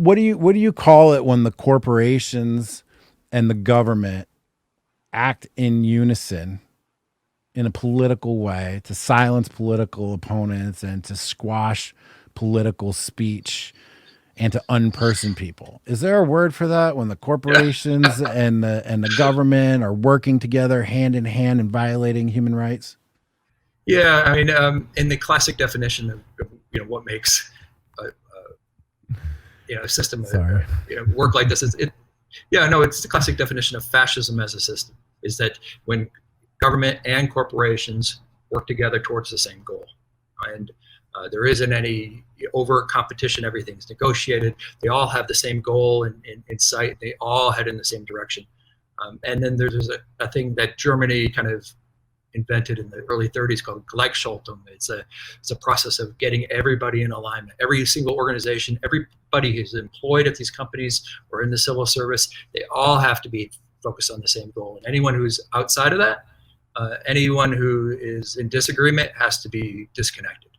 what do you call it when the corporations and the government act in unison in a political way to silence political opponents and to squash political speech and to unperson people? Is there a word for that when the corporations and the government are working together hand in hand and violating human rights? Yeah, I mean, in the classic definition of what makes a system work like this is it. Yeah, no, it's the classic definition of fascism as a system. Is that when government and corporations work together towards the same goal, and there isn't any overt competition. Everything's negotiated. They all have the same goal in sight. They all head in the same direction. And then there's a thing that Germany kind of invented in the early 30s called Gleichschaltung. It's a process of getting everybody in alignment. Every single organization, everybody who's employed at these companies or in the civil service, they all have to be focused on the same goal. And anyone who's outside of that, anyone who is in disagreement has to be disconnected.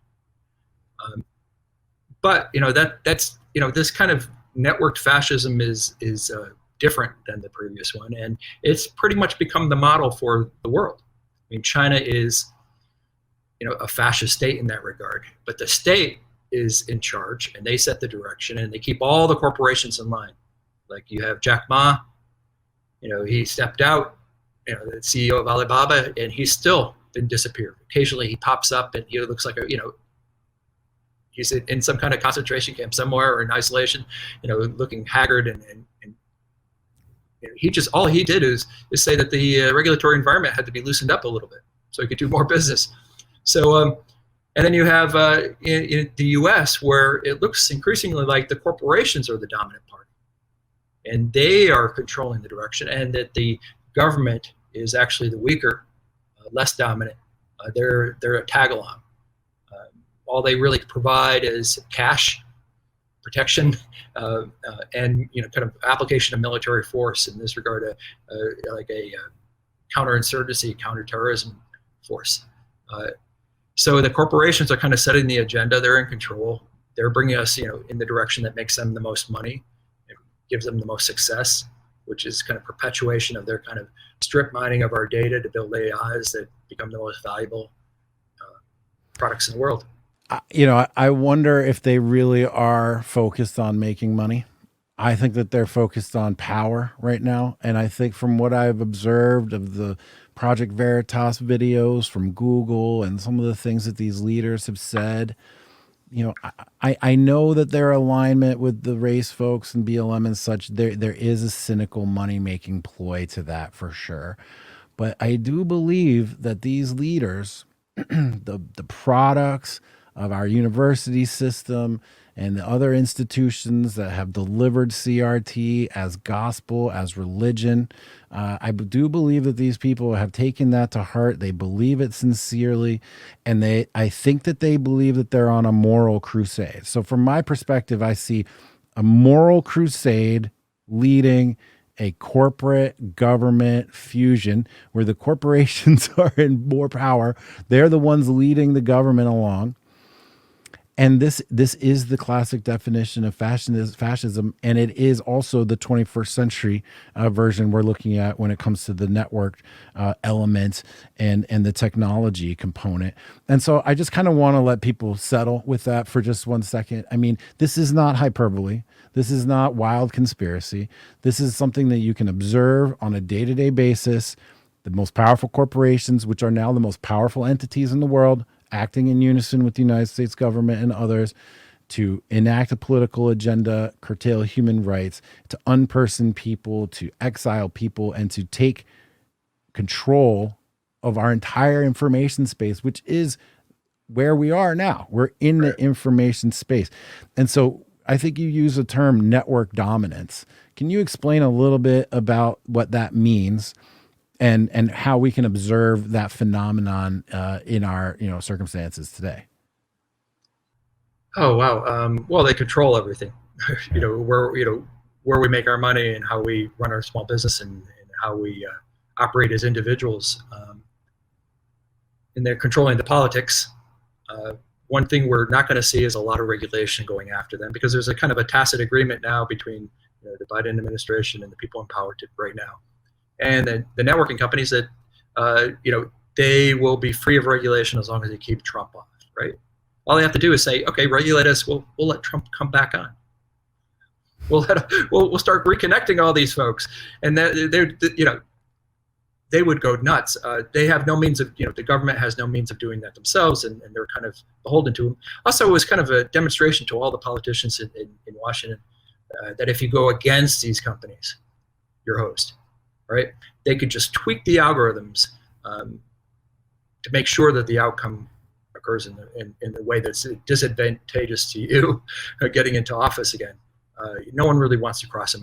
But that's this kind of networked fascism is different than the previous one, and it's pretty much become the model for the world. I mean, China is a fascist state in that regard, but the state is in charge and they set the direction and they keep all the corporations in line. Like you have Jack Ma, he stepped out, the CEO of Alibaba, and he's still been disappeared. Occasionally he pops up and he looks like he's in some kind of concentration camp somewhere or in isolation, looking haggard and all he did is say that the regulatory environment had to be loosened up a little bit so he could do more business. So, and then you have in the U.S. where it looks increasingly like the corporations are the dominant party, and they are controlling the direction, and that the government is actually the weaker, less dominant. They're a tag-along. All they really provide is cash, protection, and kind of application of military force in this regard, like a counterinsurgency, counterterrorism force. So the corporations are kind of setting the agenda. They're in control. They're bringing us, in the direction that makes them the most money, it gives them the most success, which is kind of perpetuation of their kind of strip mining of our data to build AIs that become the most valuable products in the world. I wonder if they really are focused on making money. I think that they're focused on power right now. And I think from what I've observed of the Project Veritas videos from Google and some of the things that these leaders have said, I know that their alignment with the race folks and BLM and such, there is a cynical money-making ploy to that for sure. But I do believe that these leaders, the products of our university system and the other institutions that have delivered CRT as gospel, as religion. I do believe that these people have taken that to heart. They believe it sincerely. And I think that they believe that they're on a moral crusade. So from my perspective, I see a moral crusade leading a corporate government fusion where the corporations are in more power. They're the ones leading the government along. And this is the classic definition of fascism, and it is also the 21st century version we're looking at when it comes to the network element and the technology component. And so I just kind of want to let people settle with that for just 1 second. I mean, this is not hyperbole. This is not wild conspiracy. This is something that you can observe on a day-to-day basis. The most powerful corporations, which are now the most powerful entities in the world, acting in unison with the United States government and others to enact a political agenda, curtail human rights, to unperson people, to exile people, and to take control of our entire information space, which is where we are now. We're in the information space. And so I think you use the term network dominance. Can you explain a little bit about what that means? And how we can observe that phenomenon in our circumstances today. Oh wow! Well, they control everything. where we make our money and how we run our small business and how we operate as individuals. And they're controlling the politics. one thing we're not going to see is a lot of regulation going after them, because there's a kind of a tacit agreement now between the Biden administration and the people in power right now, and the networking companies that they will be free of regulation as long as they keep Trump off. Right? All they have to do is say, okay, regulate us. We'll let Trump come back on. We'll start reconnecting all these folks, and they would go nuts. They have no means of, the government has no means of doing that themselves, and they're kind of beholden to them. Also, it was kind of a demonstration to all the politicians in Washington that if you go against these companies, you're hosed, right? They could just tweak the algorithms to make sure that the outcome occurs in the way that's disadvantageous to you getting into office again. No one really wants to cross them.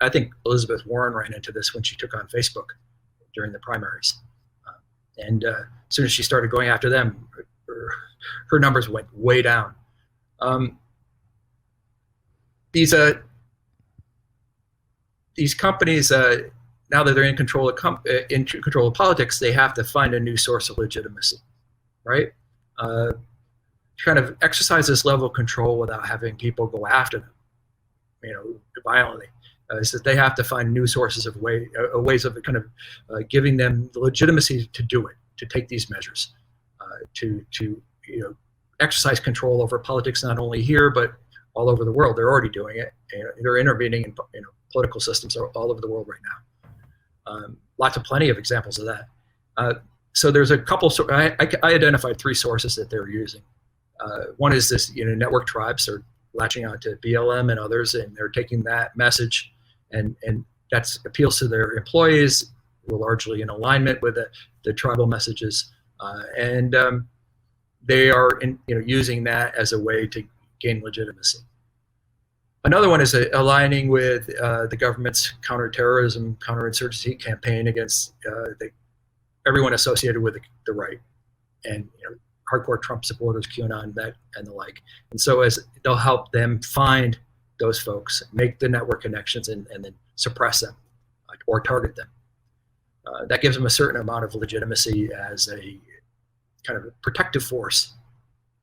I think Elizabeth Warren ran into this when she took on Facebook during the primaries. And as soon as she started going after them, her numbers went way down. These companies, now that they're in control of politics, they have to find a new source of legitimacy, right? Kind of exercise this level of control without having people go after them, violently. Is that they have to find new sources of ways of kind of giving them the legitimacy to do it, to take these measures, to exercise control over politics, not only here but all over the world. They're already doing it. They're intervening in political systems all over the world right now. Plenty of examples of that. So there's a couple. I identified 3 sources that they're using. One is this, network tribes are latching on to BLM and others, and they're taking that message, and that appeals to their employees who are largely in alignment with the tribal messages, and they are using that as a way to gain legitimacy. Another one is aligning with the government's counterterrorism, counterinsurgency campaign against everyone associated with the right, and hardcore Trump supporters, QAnon, that and the like. And so as they'll help them find those folks, make the network connections, and then suppress them or target them. That gives them a certain amount of legitimacy as a kind of protective force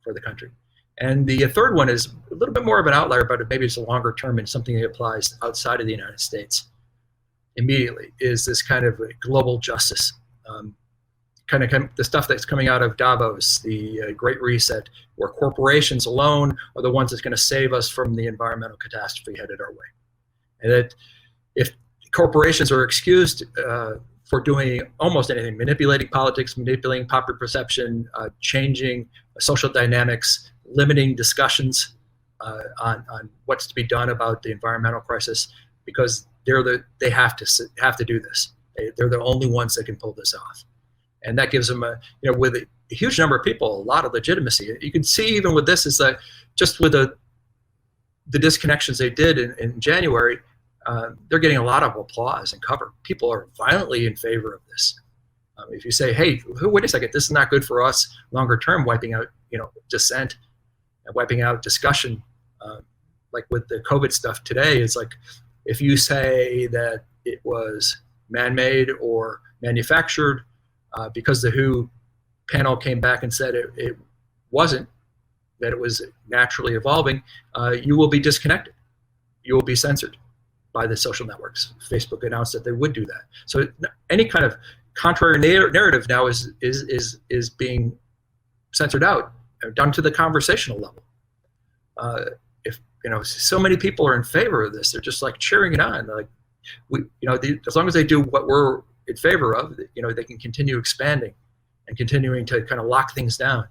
for the country. And the third one is a little bit more of an outlier, but maybe it's a longer term and something that applies outside of the United States immediately, is this kind of global justice. Kind of the stuff that's coming out of Davos, the Great Reset, where corporations alone are the ones that's going to save us from the environmental catastrophe headed our way. And that if corporations are excused for doing almost anything, manipulating politics, manipulating popular perception, changing social dynamics, limiting discussions on what's to be done about the environmental crisis, because they have to do this. They're the only ones that can pull this off. And that gives them with a huge number of people, a lot of legitimacy. You can see even with this is that just with the disconnections they did in January, they're getting a lot of applause and cover. People are violently in favor of this. If you say, hey, wait a second, this is not good for us longer term, wiping out dissent and wiping out discussion, like with the COVID stuff today, is like if you say that it was man-made or manufactured, because the WHO panel came back and said it wasn't, that it was naturally evolving, you will be disconnected. You will be censored by the social networks. Facebook announced that they would do that. So any kind of contrary narrative now is being censored out, down to the conversational level. If so many people are in favor of this, they're just like cheering it on. Like as long as they do what we're in favor of, they can continue expanding and continuing to kind of lock things down.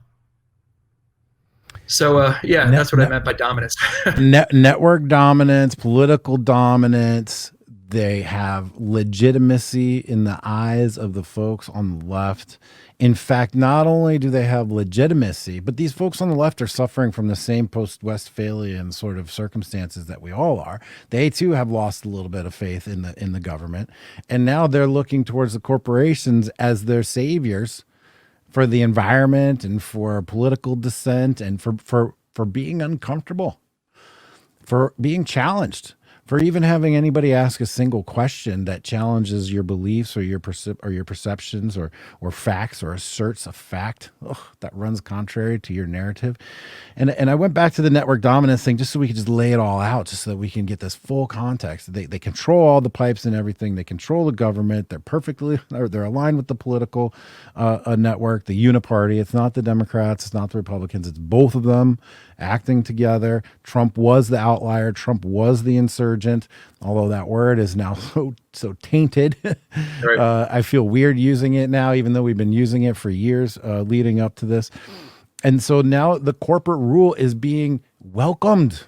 So that's what I meant by dominance. Network dominance, political dominance. They have legitimacy in the eyes of the folks on the left. In fact, not only do they have legitimacy, but these folks on the left are suffering from the same post-Westphalian sort of circumstances that we all are. They too have lost a little bit of faith in the government, and now they're looking towards the corporations as their saviors for the environment and for political dissent and for being uncomfortable, for being challenged, for even having anybody ask a single question that challenges your beliefs or your perceptions or facts or asserts a fact that runs contrary to your narrative. And I went back to the network dominance thing just so we could just lay it all out, just so that we can get this full context. They control all the pipes and everything. They control the government. They're aligned with the political network, the uniparty. It's not the Democrats. It's not the Republicans. It's both of them acting together. Trump was the outlier. Trump was the insurgent, although that word is now so tainted. Right. I feel weird using it now, even though we've been using it for years leading up to this. And so now the corporate rule is being welcomed